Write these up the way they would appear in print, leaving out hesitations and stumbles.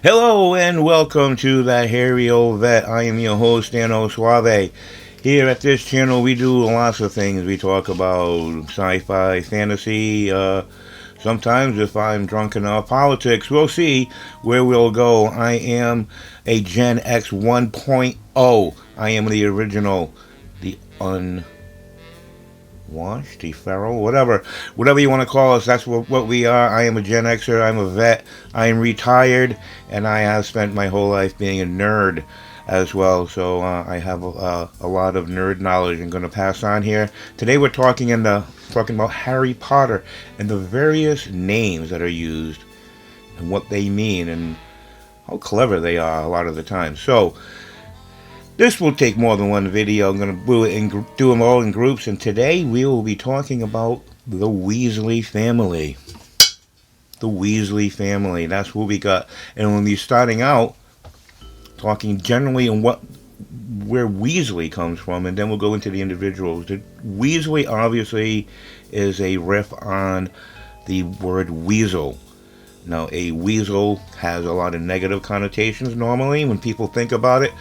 Hello and welcome to that hairy old vet. I am your host, Dano Suave. Here at this channel, we do lots of things. We talk about sci-fi, fantasy. Sometimes, if I'm drunk enough, politics. We'll see where we'll go. I am a Gen X 1.0. I am the original, the unwashed, the feral, whatever you want to call us. That's what we are. I am a Gen Xer. I'm a vet. I am retired, and I have spent my whole life being a nerd as well. So I have a lot of nerd knowledge I'm going to pass on here. Today we're talking about Harry Potter and the various names that are used and what they mean and how clever they are a lot of the time. So this will take more than one video. I'm going to do them all in groups, and today we will be talking about the Weasley family. The Weasley family, that's what we got. And we'll be starting out talking generally on where Weasley comes from, and then we'll go into the individuals. The Weasley obviously is a riff on the word weasel. Now, a weasel has a lot of negative connotations normally when people think about it,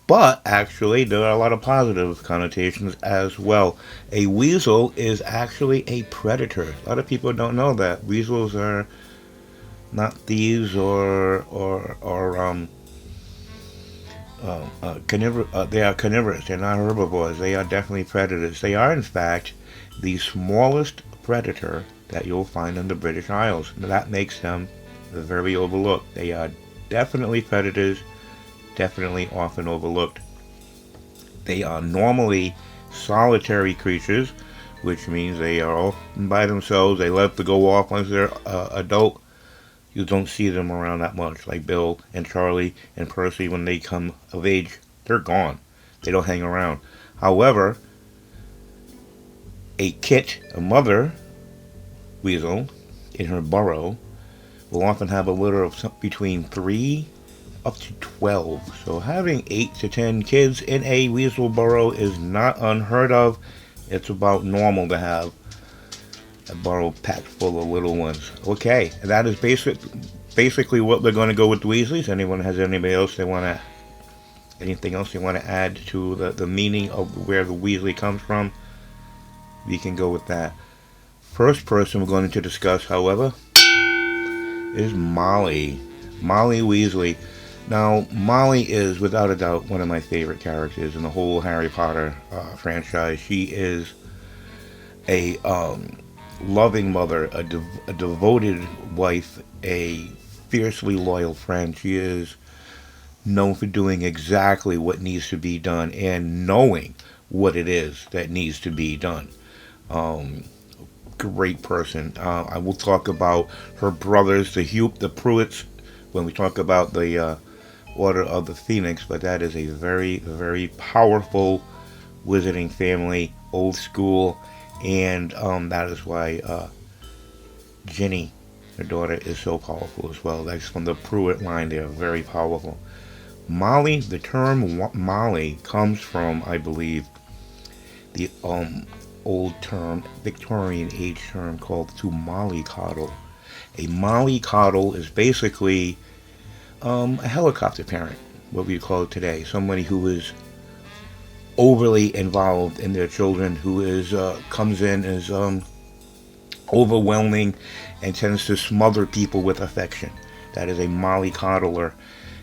but actually there are a lot of positive connotations as well. A weasel is actually a predator. A lot of people don't know that. Weasels are not thieves or they are carnivorous. They're not herbivores. They are definitely predators. They are, in fact, the smallest predator that you'll find in the British Isles. That makes them very overlooked. They are definitely predators, definitely often overlooked. They are normally solitary creatures, which means they are often by themselves. They love to go off once they're adult. You don't see them around that much, like Bill and Charlie and Percy. When they come of age, they're gone. They don't hang around. However, a mother weasel, in her burrow, will often have a litter of between 3 up to 12. So having 8 to 10 kids in a weasel burrow is not unheard of. It's about normal to have a burrow packed full of little ones. Okay, and that is basically what we're going to go with the Weasleys. Anyone has anything else they want to add to the meaning of where the Weasley comes from? We can go with that. First person we're going to discuss, however, is Molly. Molly Weasley. Now, Molly is without a doubt one of my favorite characters in the whole Harry Potter franchise. She is a loving mother, a devoted wife, a fiercely loyal friend. She is known for doing exactly what needs to be done and knowing what it is that needs to be done. Great person. I will talk about her brothers, the Pruitts, when we talk about the Order of the Phoenix, but that is a very, very powerful wizarding family, old school. And that is why Ginny, her daughter, is so powerful as well. That's from the Pruitt line. They are very powerful. Molly, the term Molly comes from, I believe, the old term, Victorian age term called to mollycoddle. A mollycoddle is basically a helicopter parent, what we call it today. Somebody who is overly involved in their children, who is comes in as overwhelming and tends to smother people with affection. That is a mollycoddler,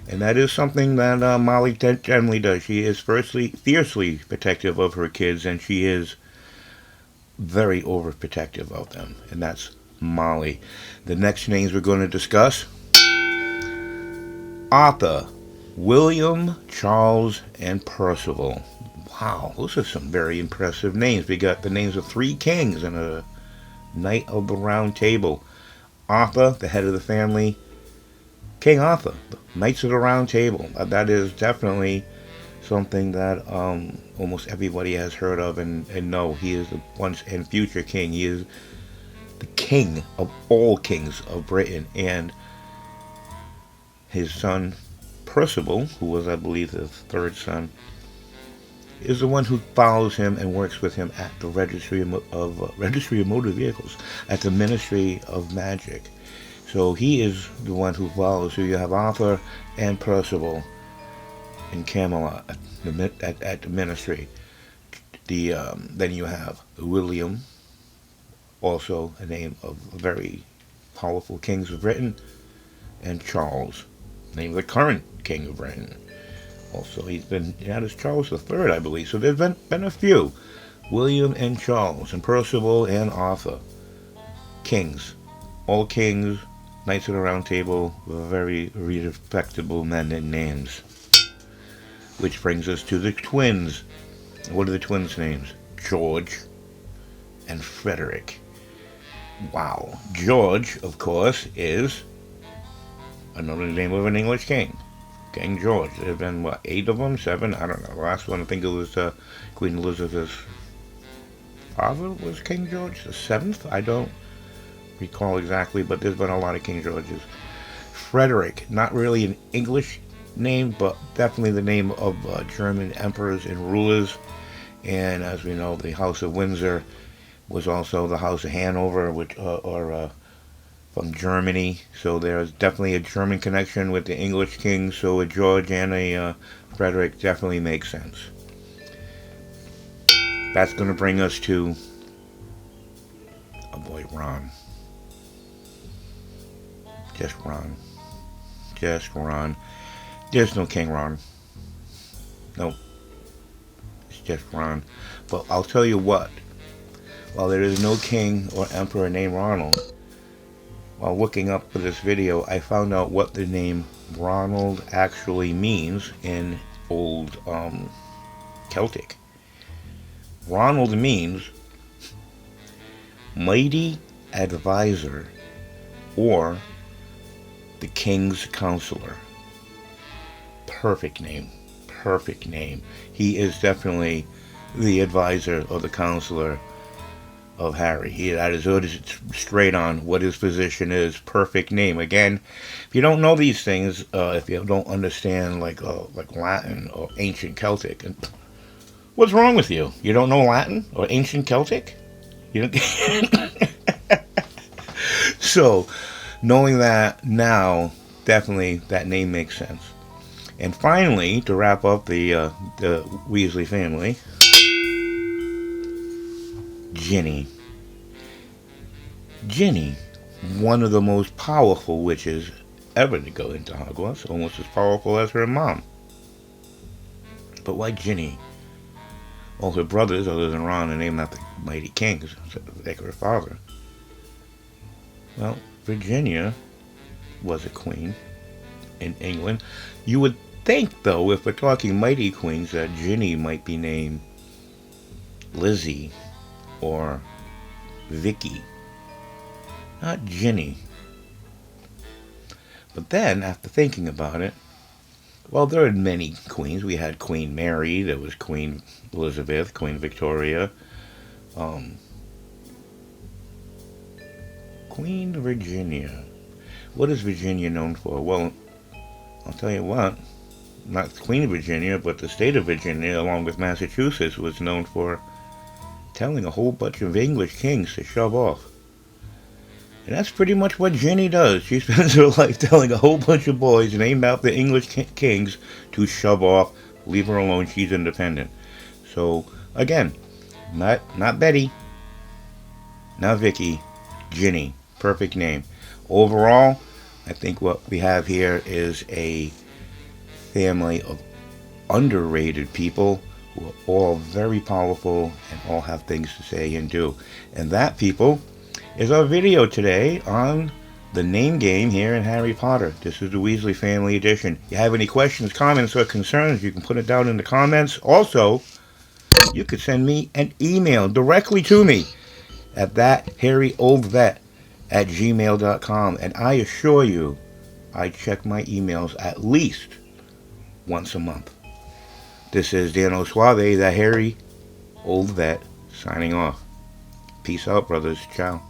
and that is something that Molly generally does. She is fiercely protective of her kids, and she is very overprotective of them, and that's Molly. The next names we're going to discuss: Arthur, William, Charles, and Percival. Wow, those are some very impressive names. We got the names of 3 kings and a knight of the round table. Arthur, the head of the family. King Arthur, the Knights of the Round Table. That is definitely something that almost everybody has heard of and know. He is the once and future king. He is the king of all kings of Britain. And his son, Percival, who was, I believe, the 3rd son, is the one who follows him and works with him at the Registry of Motor Vehicles, at the Ministry of Magic. So he is the one who follows. So you have Arthur and Percival in Camelot at the ministry. Then you have William, also a name of very powerful kings of Britain, and Charles, named the current king of Britain. Also, that is Charles the Third, I believe. So there's been a few. William and Charles, and Percival and Arthur. Kings. All kings, knights of the round table, were very respectable men and names. Which brings us to the twins. What are the twins' names? George and Frederick. Wow. George, of course, is another name of an English king. King George. There have been, 8 of them? 7? I don't know. The last one, I think it was Queen Elizabeth's father was King George the 7th? I don't recall exactly, but there's been a lot of King Georges. Frederick, not really an English name, but definitely the name of German emperors and rulers. And as we know, the House of Windsor was also the House of Hanover, which from Germany. So there's definitely a German connection with the English kings. So a George and a Frederick definitely makes sense. That's going to bring us to Ron. Just Ron. Just Ron. There's no King Ron. Nope. It's just Ron. But I'll tell you what. While there is no king or emperor named Ronald, while looking up for this video, I found out what the name Ronald actually means in old Celtic. Ronald means mighty advisor or the king's counselor. Perfect name. Perfect name. He is definitely the advisor or the counselor of Harry. That is straight on what his position is. Perfect name. Again, if you don't know these things, if you don't understand like Latin or ancient Celtic, and what's wrong with you? You don't know Latin or ancient Celtic? You don't. So, knowing that now, definitely that name makes sense. And finally, to wrap up the Weasley family, Ginny. Ginny, one of the most powerful witches ever to go into Hogwarts, almost as powerful as her mom. But why Ginny? Well, her brothers, other than Ron, are named after mighty kings, like her father. Well, Virginia was a queen in England. You would think, though, if we're talking mighty queens, that Ginny might be named Lizzie or Vicky. Not Ginny. But then, after thinking about it, well, there are many queens. We had Queen Mary, there was Queen Elizabeth, Queen Victoria, Queen Virginia. What is Virginia known for? Well, I'll tell you what, not Queen Virginia, but the state of Virginia, along with Massachusetts, was known for telling a whole bunch of English kings to shove off. And that's pretty much what Ginny does. She spends her life telling a whole bunch of boys named after English kings to shove off, leave her alone, she's independent. So, again, not Betty, not Vicky, Ginny. Perfect name. Overall, I think what we have here is a family of underrated people who are all very powerful and all have things to say and do. And that, people, is our video today on the name game here in Harry Potter. This is the Weasley Family Edition. If you have any questions, comments, or concerns, you can put it down in the comments. Also, you could send me an email directly to me at thatharryoldvet@gmail.com. And I assure you, I check my emails at least once a month. This is Dan Suave, the Harry Old Vet, signing off. Peace out, brothers. Ciao.